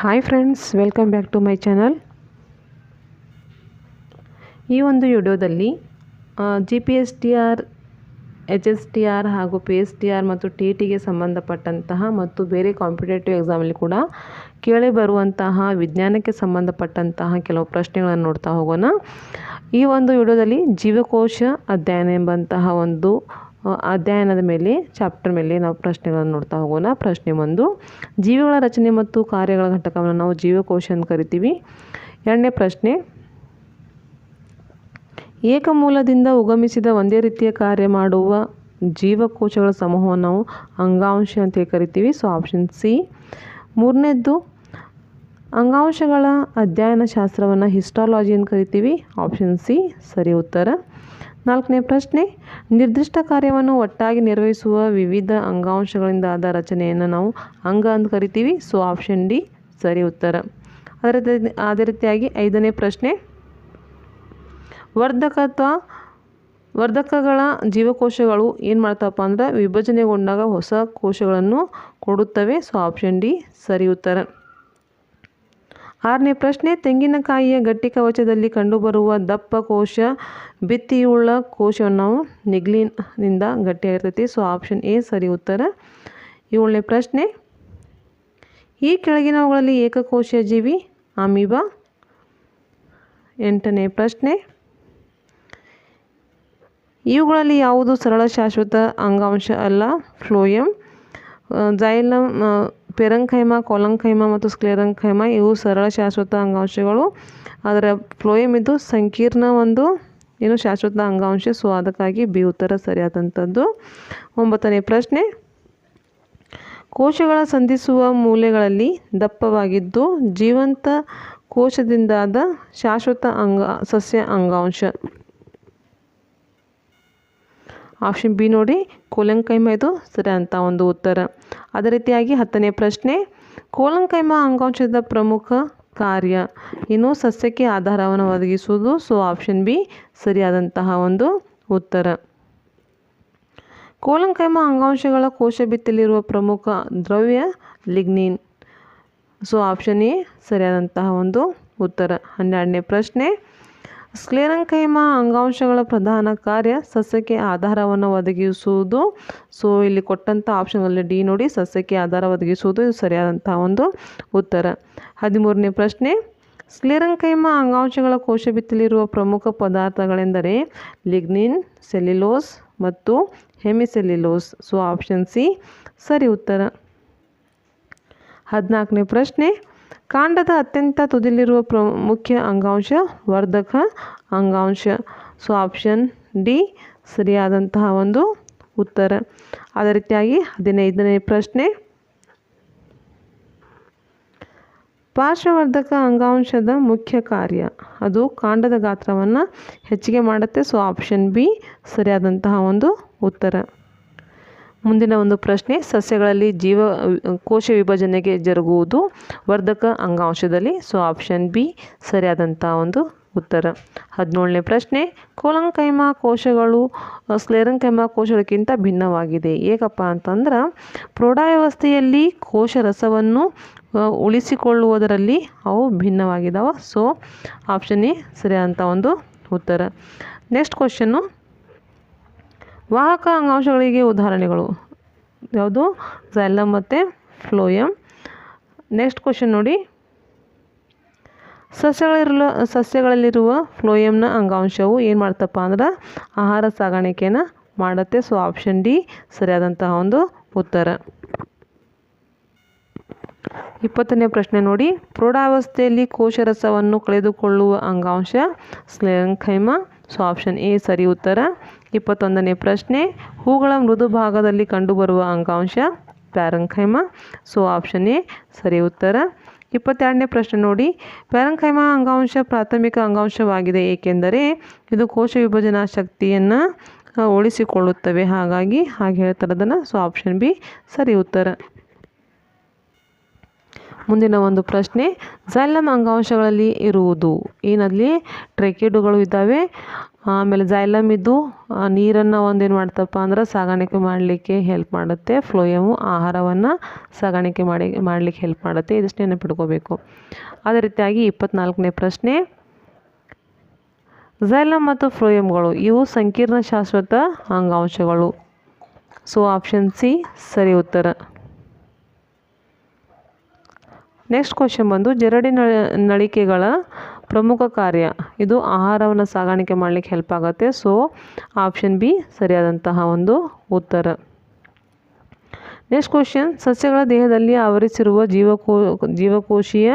Hi friends, welcome back to my channel. ಈ ಒಂದು ವಿಡಿಯೋದಲ್ಲಿ GPSTR, HSTR ಹಾಗೂ PSTR ಮತ್ತು TETಗೆ ಸಂಬಂಧಪಟ್ಟಂತಹ ಮತ್ತು ಬೇರೆ ಕಾಂಪಿಟೇಟಿವ್ ಎಕ್ಸಾಮಲ್ಲಿ ಕೂಡ ಕೇಳಿ ಬರುವಂತಹ ವಿಜ್ಞಾನಕ್ಕೆ ಸಂಬಂಧಪಟ್ಟಂತಹ ಕೆಲವು ಪ್ರಶ್ನೆಗಳನ್ನು ನೋಡ್ತಾ ಹೋಗೋಣ. ಈ ಒಂದು ವಿಡಿಯೋದಲ್ಲಿ ಜೀವಕೋಶ ಅಧ್ಯಯನ ಎಂಬಂತಹ ಒಂದು ಅಧ್ಯಯನದ ಮೇಲೆ ಚಾಪ್ಟರ್ ಮೇಲೆ ನಾವು ಪ್ರಶ್ನೆಗಳನ್ನು ನೋಡ್ತಾ ಹೋಗೋಣ. ಪ್ರಶ್ನೆ 1, ಜೀವಿಗಳ ರಚನೆ ಮತ್ತು ಕಾರ್ಯಗಳ ಘಟಕವನ್ನು ನಾವು ಜೀವಕೋಶ ಅಂತ ಕರಿತೀವಿ. ಎರಡನೇ ಪ್ರಶ್ನೆ, ಏಕಮೂಲದಿಂದ ಉಗಮಿಸಿದ ಒಂದೇ ರೀತಿಯ ಕಾರ್ಯ ಮಾಡುವ ಜೀವಕೋಶಗಳ ಸಮೂಹವನ್ನು ನಾವು ಅಂಗಾಂಶ ಅಂತ ಕರಿತೀವಿ. So option C. ಮೂರನೇದ್ದು, ಅಂಗಾಂಶಗಳ ಅಧ್ಯಯನ ಶಾಸ್ತ್ರವನ್ನು ಹಿಸ್ಟಾಲಜಿ ಅಂತ ಕರಿತೀವಿ. ಆಪ್ಷನ್ ಸಿ ಸರಿ ಉತ್ತರ. ನಾಲ್ಕನೇ ಪ್ರಶ್ನೆ, ನಿರ್ದಿಷ್ಟ ಕಾರ್ಯವನ್ನು ಒಟ್ಟಾಗಿ ನಿರ್ವಹಿಸುವ ವಿವಿಧ ಅಂಗಾಂಶಗಳಿಂದಾದ ರಚನೆಯನ್ನು ನಾವು ಅಂಗ ಅಂತ ಕರಿತೀವಿ. ಸೊ ಆಪ್ಷನ್ ಡಿ ಸರಿ ಉತ್ತರ. ಅದೇ ರೀತಿಯಾಗಿ ಐದನೇ ಪ್ರಶ್ನೆ, ವರ್ಧಕಗಳ ಜೀವಕೋಶಗಳು ಏನು ಮಾಡ್ತಪ್ಪ ಅಂದ್ರೆ ವಿಭಜನೆಗೊಂಡಾಗ ಹೊಸ ಕೋಶಗಳನ್ನು ಕೊಡುತ್ತವೆ. ಸೊ ಆಪ್ಷನ್ ಡಿ ಸರಿ ಉತ್ತರ. ಆರನೇ ಪ್ರಶ್ನೆ, ತೆಂಗಿನಕಾಯಿಯ ಗಟ್ಟಿ ಕವಚದಲ್ಲಿ ಕಂಡುಬರುವ ದಪ್ಪ ಕೋಶ ಭಿತ್ತಿಯುಳ್ಳ ಕೋಶವನ್ನು ನಾವು ನಿಗ್ಲಿನಿಂದ ಗಟ್ಟಿಯಾಗಿರ್ತೈತಿ. ಸೊ ಆಪ್ಷನ್ ಎ ಸರಿ ಉತ್ತರ. ಏಳನೇ ಪ್ರಶ್ನೆ, ಈ ಕೆಳಗಿನವುಗಳಲ್ಲಿ ಏಕಕೋಶೀಯ ಜೀವಿ ಅಮೀಬಾ. ಎಂಟನೇ ಪ್ರಶ್ನೆ, ಇವುಗಳಲ್ಲಿ ಯಾವುದು ಸರಳ ಶಾಶ್ವತ ಅಂಗಾಂಶ ಅಲ್ಲ? ಫ್ಲೋಯಮ್, ಝೈಲಮ್, ಪೆರಂಕೈಮಾ, ಕೊಲಂಕೈಮಾ ಮತ್ತು ಸ್ಕ್ಲೆರಂಕೈಮಾ ಇವು ಸರಳ ಶಾಶ್ವತ ಅಂಗಾಂಶಗಳು. ಆದರೆ ಫ್ಲೋಯಮ್ ಇದು ಸಂಕೀರ್ಣ ಒಂದು ಶಾಶ್ವತ ಅಂಗಾಂಶ. ಸೊ ಅದಕ್ಕಾಗಿ ಬಿ ಉತ್ತರ ಸರಿಯಾದಂಥದ್ದು. ಒಂಬತ್ತನೇ ಪ್ರಶ್ನೆ, ಕೋಶಗಳ ಸಂಧಿಸುವ ಮೂಲೆಗಳಲ್ಲಿ ದಪ್ಪವಾಗಿದ್ದು ಜೀವಂತ ಕೋಶದಿಂದಾದ ಶಾಶ್ವತ ಸಸ್ಯ ಅಂಗಾಂಶ. ಆಪ್ಷನ್ ಬಿ ನೋಡಿ, ಕೊಲಂಕೈಮಾ ಇದು ಸರಿಯಾದಂಥ ಒಂದು ಉತ್ತರ. ಅದೇ ರೀತಿಯಾಗಿ ಹತ್ತನೇ ಪ್ರಶ್ನೆ, ಕೊಲಂಕೈಮಾ ಅಂಗಾಂಶದ ಪ್ರಮುಖ ಕಾರ್ಯ ಸಸ್ಯಕ್ಕೆ ಆಧಾರವನ್ನು ಒದಗಿಸುವುದು. ಸೊ ಆಪ್ಷನ್ ಬಿ ಸರಿಯಾದಂತಹ ಒಂದು ಉತ್ತರ. ಕೊಲಂಕೈಮಾ ಅಂಗಾಂಶಗಳ ಕೋಶಭಿತ್ತಿಯಲ್ಲಿರುವ ಪ್ರಮುಖ ದ್ರವ್ಯ ಲಿಗ್ನಿನ್. ಸೊ ಆಪ್ಷನ್ ಎ ಸರಿಯಾದಂತಹ ಒಂದು ಉತ್ತರ. 12ನೇ ಪ್ರಶ್ನೆ, ಸ್ಕ್ಲೆರಂಕೈಮಾ ಅಂಗಾಂಶಗಳ ಪ್ರಧಾನ ಕಾರ್ಯ ಸಸ್ಯಕ್ಕೆ ಆಧಾರವನ್ನು ಒದಗಿಸುವುದು. ಸೊ ಇಲ್ಲಿ ಕೊಟ್ಟಂಥ ಆಪ್ಷನ್ಗಳಲ್ಲಿ ಡಿ ನೋಡಿ, ಸಸ್ಯಕ್ಕೆ ಆಧಾರ ಒದಗಿಸುವುದು ಇದು ಸರಿಯಾದಂತಹ ಒಂದು ಉತ್ತರ. 13ನೇ ಪ್ರಶ್ನೆ, ಸ್ಕ್ಲೆರಂಕೈಮಾ ಅಂಗಾಂಶಗಳ ಕೋಶಭಿತ್ತಿಯಲ್ಲಿರುವ ಪ್ರಮುಖ ಪದಾರ್ಥಗಳೆಂದರೆ ಲಿಗ್ನಿನ್, ಸೆಲ್ಯುಲೋಸ್ ಮತ್ತು ಹೆಮಿಸೆಲ್ಯುಲೋಸ್. ಸೊ ಆಪ್ಷನ್ ಸಿ ಸರಿ ಉತ್ತರ. 14ನೇ ಪ್ರಶ್ನೆ, ಕಾಂಡದ ಅತ್ಯಂತ ತುದಿಯಲ್ಲಿರುವ ಮುಖ್ಯ ಅಂಗಾಂಶ ವರ್ಧಕ ಅಂಗಾಂಶ. ಸೊ ಆಪ್ಷನ್ ಡಿ ಸರಿಯಾದಂತಹ ಒಂದು ಉತ್ತರ. ಅದೇ ರೀತಿಯಾಗಿ 15ನೇ ಪ್ರಶ್ನೆ, ಪಾರ್ಶ್ವವರ್ಧಕ ಅಂಗಾಂಶದ ಮುಖ್ಯ ಕಾರ್ಯ ಅದು ಕಾಂಡದ ಗಾತ್ರವನ್ನು ಹೆಚ್ಚಿಗೆ ಮಾಡುತ್ತೆ. ಸೊ ಆಪ್ಷನ್ ಬಿ ಸರಿಯಾದಂತಹ ಒಂದು ಉತ್ತರ. ಮುಂದಿನ ಒಂದು ಪ್ರಶ್ನೆ, ಸಸ್ಯಗಳಲ್ಲಿ ಕೋಶ ವಿಭಜನೆಗೆ ಜರುಗುವುದು ವರ್ಧಕ ಅಂಗಾಂಶದಲ್ಲಿ. ಸೊ ಆಪ್ಷನ್ ಬಿ ಸರಿಯಾದಂಥ ಒಂದು ಉತ್ತರ. 17ನೇ ಪ್ರಶ್ನೆ, ಕೊಲಂಕೈಮಾ ಕೋಶಗಳು ಸ್ಕ್ಲೆರಂಕೈಮಾ ಕೋಶಗಳಿಗಿಂತ ಭಿನ್ನವಾಗಿದೆ. ಏಕಪ್ಪ ಅಂತಂದ್ರೆ ಪ್ರೌಢಾವಸ್ಥೆಯಲ್ಲಿ ಕೋಶ ರಸವನ್ನು ಉಳಿಸಿಕೊಳ್ಳುವುದರಲ್ಲಿ ಅವು ಭಿನ್ನವಾಗಿದ್ದಾವೆ. ಸೊ ಆಪ್ಷನ್ ಎ ಸರಿಯಾದಂಥ ಒಂದು ಉತ್ತರ. ನೆಕ್ಸ್ಟ್ ಕ್ವಶನ್ನು, ವಾಹಕ ಅಂಗಾಂಶಗಳಿಗೆ ಉದಾಹರಣೆಗಳು ಯಾವುದು? ಝೈಲಮ್ ಮತ್ತು ಫ್ಲೋಯಮ್. ನೆಕ್ಸ್ಟ್ ಕ್ವಶನ್ ನೋಡಿ, ಸಸ್ಯಗಳಲ್ಲಿರುವ ಫ್ಲೋಯಮ್ನ ಅಂಗಾಂಶವು ಏನು ಮಾಡ್ತಪ್ಪ ಅಂದ್ರೆ ಆಹಾರ ಸಾಗಾಣಿಕೆಯನ್ನು ಮಾಡುತ್ತೆ. ಸೊ ಆಪ್ಷನ್ ಡಿ ಸರಿಯಾದಂತಹ ಒಂದು ಉತ್ತರ. 20ನೇ ಪ್ರಶ್ನೆ ನೋಡಿ, ಪ್ರೌಢಾವಸ್ಥೆಯಲ್ಲಿ ಕೋಶರಸವನ್ನು ಕಳೆದುಕೊಳ್ಳುವ ಅಂಗಾಂಶ ಸ್ಕ್ಲೆರಂಕೈಮಾ. ಸೊ ಆಪ್ಷನ್ ಎ ಸರಿ ಉತ್ತರ. 21ನೇ ಪ್ರಶ್ನೆ, ಹೂಗಳ ಮೃದು ಭಾಗದಲ್ಲಿ ಕಂಡುಬರುವ ಅಂಗಾಂಶ ಪ್ಯಾರೆಂಕೈಮಾ. ಸೊ ಆಪ್ಷನ್ ಎ ಸರಿ ಉತ್ತರ. 22ನೇ ಪ್ರಶ್ನೆ ನೋಡಿ, ಪ್ಯಾರೆಂಕೈಮಾ ಅಂಗಾಂಶ ಪ್ರಾಥಮಿಕ ಅಂಗಾಂಶವಾಗಿದೆ ಏಕೆಂದರೆ ಇದು ಕೋಶ ವಿಭಜನಾ ಶಕ್ತಿಯನ್ನು ಉಳಿಸಿಕೊಳ್ಳುತ್ತವೆ, ಹಾಗೆ ಹೇಳ್ತಾರೆ ಅದನ್ನು. ಸೊ ಆಪ್ಷನ್ ಬಿ ಸರಿ ಉತ್ತರ. ಮುಂದಿನ ಒಂದು ಪ್ರಶ್ನೆ, ಝೈಲಮ್ ಅಂಗಾಂಶಗಳಲ್ಲಿ ಇರುವುದು ಏನಲ್ಲಿ ಟ್ರೆಕಿಡುಗಳು ಇದ್ದಾವೆ, ಆಮೇಲೆ ಜೈಲಮ್ ಇದು ನೀರನ್ನು ಒಂದೇನು ಮಾಡ್ತಪ್ಪ ಅಂದ್ರೆ ಸಾಗಾಣಿಕೆ ಮಾಡಲಿಕ್ಕೆ ಹೆಲ್ಪ್ ಮಾಡುತ್ತೆ. ಫ್ಲೋಯಮು ಆಹಾರವನ್ನು ಸಾಗಾಣಿಕೆ ಮಾಡಲಿಕ್ಕೆ ಹೆಲ್ಪ್ ಮಾಡುತ್ತೆ. ಇದಷ್ಟು ನೆನಪಿಟ್ಕೋಬೇಕು. ಅದೇ ರೀತಿಯಾಗಿ 24ನೇ ಪ್ರಶ್ನೆ, ಜೈಲಮ್ ಮತ್ತು ಫ್ಲೋಯಮ್ಗಳು ಇವು ಸಂಕೀರ್ಣ ಶಾಶ್ವತ ಅಂಗಾಂಶಗಳು. ಸೊ ಆಪ್ಷನ್ ಸಿ ಸರಿ ಉತ್ತರ. ನೆಕ್ಸ್ಟ್ ಕ್ವಶನ್ ಬಂದು ಜರಡಿ ನಳಿಕೆಗಳ ಪ್ರಮುಖ ಕಾರ್ಯ. ಇದು ಆಹಾರವನ್ನು ಸಾಗಾಣಿಕೆ ಮಾಡಲಿಕ್ಕೆ ಹೆಲ್ಪ್ ಆಗುತ್ತೆ. ಸೊ ಆಪ್ಷನ್ ಬಿ ಸರಿಯಾದಂತಹ ಒಂದು ಉತ್ತರ. ನೆಕ್ಸ್ಟ್ ಕ್ವಶನ್, ಸಸ್ಯಗಳ ದೇಹದಲ್ಲಿ ಆವರಿಸಿರುವ ಜೀವಕೋಶೀಯ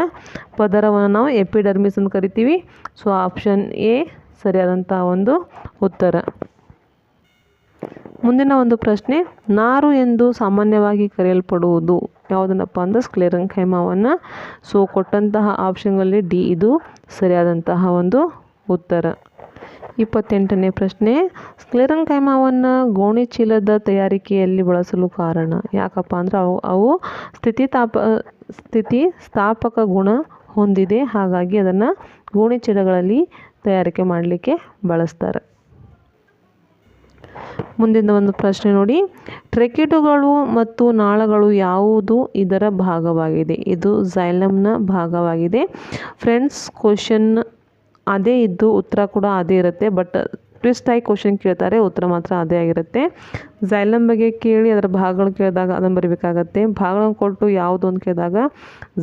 ಪದರವನ್ನು ನಾವು ಎಪಿಡರ್ಮಿಸ್ ಅಂತ ಕರಿತೀವಿ. ಸೊ ಆಪ್ಷನ್ ಎ ಸರಿಯಾದಂತಹ ಒಂದು ಉತ್ತರ. ಮುಂದಿನ ಒಂದು ಪ್ರಶ್ನೆ, ನಾರು ಎಂದು ಸಾಮಾನ್ಯವಾಗಿ ಕರೆಯಲ್ಪಡುವುದು ಯಾವುದನ್ನಪ್ಪ ಅಂದ್ರೆ ಸ್ಕ್ಲೆರೆನ್ಕೈಮಾವನ್ನು. ಸೊ ಕೊಟ್ಟಂತಹ ಆಪ್ಷನ್ಗಳಲ್ಲಿ ಡಿ ಇದು ಸರಿಯಾದಂತಹ ಒಂದು ಉತ್ತರ. 28ನೇ ಪ್ರಶ್ನೆ, ಸ್ಕ್ಲೆರೆನ್ಕೈಮಾವನ್ನು ಗೋಣಿಚೀಲದ ತಯಾರಿಕೆಯಲ್ಲಿ ಬಳಸಲು ಕಾರಣ ಯಾಕಪ್ಪ ಅಂದ್ರೆ ಅವು ಸ್ಥಿತಿಸ್ಥಾಪಕ ಗುಣ ಹೊಂದಿದೆ. ಹಾಗಾಗಿ ಅದನ್ನು ಗೋಣಿಚೀಲಗಳಲ್ಲಿ ತಯಾರಿಕೆ ಮಾಡಲಿಕ್ಕೆ ಬಳಸ್ತಾರೆ. ಮುಂದಿನ ಒಂದು ಪ್ರಶ್ನೆ ನೋಡಿ, ಟ್ರೆಕಿಟುಗಳು ಮತ್ತು ನಾಳಗಳು ಯಾವುದು ಇದರ ಭಾಗವಾಗಿದೆ? ಇದು ಜೈಲಮ್ನ ಭಾಗವಾಗಿದೆ. ಫ್ರೆಂಡ್ಸ್, ಕ್ವಶನ್ ಅದೇ ಇದ್ದು ಉತ್ತರ ಕೂಡ ಅದೇ ಇರುತ್ತೆ. ಬಟ್ ಟ್ವಿಸ್ಟ್ ಆಗಿ ಕ್ವಶನ್ ಕೇಳ್ತಾರೆ, ಉತ್ತರ ಮಾತ್ರ ಅದೇ ಆಗಿರುತ್ತೆ. ಜೈಲಮ್ ಬಗ್ಗೆ ಕೇಳಿ ಅದರ ಭಾಗಗಳು ಕೇಳಿದಾಗ ಅದನ್ನು ಬರೀಬೇಕಾಗತ್ತೆ. ಭಾಗಗಳನ್ನು ಕೊಟ್ಟು ಯಾವುದು ಅಂತ ಕೇಳಿದಾಗ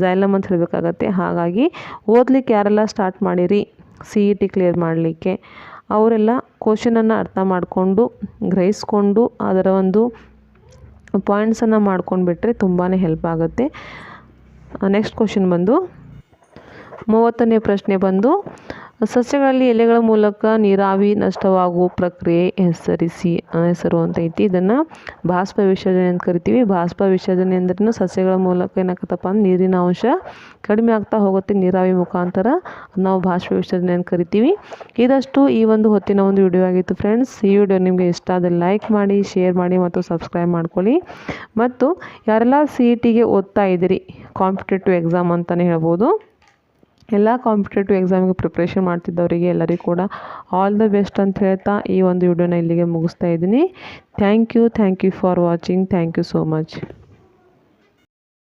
ಜೈಲಮ್ ಅಂತ ಹೇಳಬೇಕಾಗತ್ತೆ. ಹಾಗಾಗಿ ಓದಲಿಕ್ಕೆ ಯಾರೆಲ್ಲ ಸ್ಟಾರ್ಟ್ ಮಾಡಿರಿ CET ಕ್ಲಿಯರ್ ಮಾಡಲಿಕ್ಕೆ, ಅವರೆಲ್ಲ ಕ್ವಶನನ್ನು ಅರ್ಥ ಮಾಡಿಕೊಂಡು ಗ್ರಹಿಸ್ಕೊಂಡು ಅದರ ಒಂದು ಪಾಯಿಂಟ್ಸನ್ನು ಮಾಡ್ಕೊಂಡ್ಬಿಟ್ರೆ ತುಂಬಾ ಹೆಲ್ಪ್ ಆಗುತ್ತೆ. ನೆಕ್ಸ್ಟ್ ಕ್ವಶನ್ ಬಂದು 30ನೇ ಪ್ರಶ್ನೆ ಬಂದು, ಸಸ್ಯಗಳಲ್ಲಿ ಎಲೆಗಳ ಮೂಲಕ ನೀರಾವಿ ನಷ್ಟವಾಗುವ ಪ್ರಕ್ರಿಯೆ ಹೆಸರು ಅಂತ ಐತಿ. ಇದನ್ನು ಬಾಷ್ಪ ವಿಸರ್ಜನೆ ಅಂತ ಕರಿತೀವಿ. ಬಾಷ್ಪ ವಿಸರ್ಜನೆ ಅಂದ್ರೂ ಸಸ್ಯಗಳ ಮೂಲಕ ಏನಾಗತ್ತಪ್ಪ ಅಂದ್ರೆ ನೀರಿನ ಅಂಶ ಕಡಿಮೆ ಆಗ್ತಾ ಹೋಗುತ್ತೆ ನೀರಾವಿ ಮುಖಾಂತರ. ನಾವು ಬಾಷ್ಪ ವಿಸರ್ಜನೆ ಅಂತ ಕರಿತೀವಿ. ಇದಷ್ಟು ಈ ಒಂದು ಹೊತ್ತಿನ ಒಂದು ವಿಡಿಯೋ ಆಗಿತ್ತು ಫ್ರೆಂಡ್ಸ್. ಈ ವಿಡಿಯೋ ನಿಮಗೆ ಇಷ್ಟ ಆದರೆ ಲೈಕ್ ಮಾಡಿ, ಶೇರ್ ಮಾಡಿ ಮತ್ತು ಸಬ್ಸ್ಕ್ರೈಬ್ ಮಾಡ್ಕೊಳ್ಳಿ. ಮತ್ತು ಯಾರೆಲ್ಲ CETಗೆ ಓದ್ತಾ ಇದ್ದೀರಿ, ಕಾಂಪಿಟೇಟಿವ್ ಎಕ್ಸಾಮ್ ಅಂತಲೇ ಹೇಳ್ಬೋದು, ಎಲ್ಲ ಕಾಂಪಿಟೇಟಿವ್ ಎಕ್ಸಾಮಿಗೆ ಪ್ರಿಪ್ರೇಷನ್ ಮಾಡ್ತಿದ್ದವರಿಗೆ ಎಲ್ಲರಿಗೂ ಕೂಡ ಆಲ್ ದ ಬೆಸ್ಟ್ ಅಂತ ಹೇಳ್ತಾ ಈ ಒಂದು ವಿಡಿಯೋನ ಇಲ್ಲಿಗೆ ಮುಗಿಸ್ತಾ ಇದ್ದೀನಿ. Thank you for watching. Thank you so much.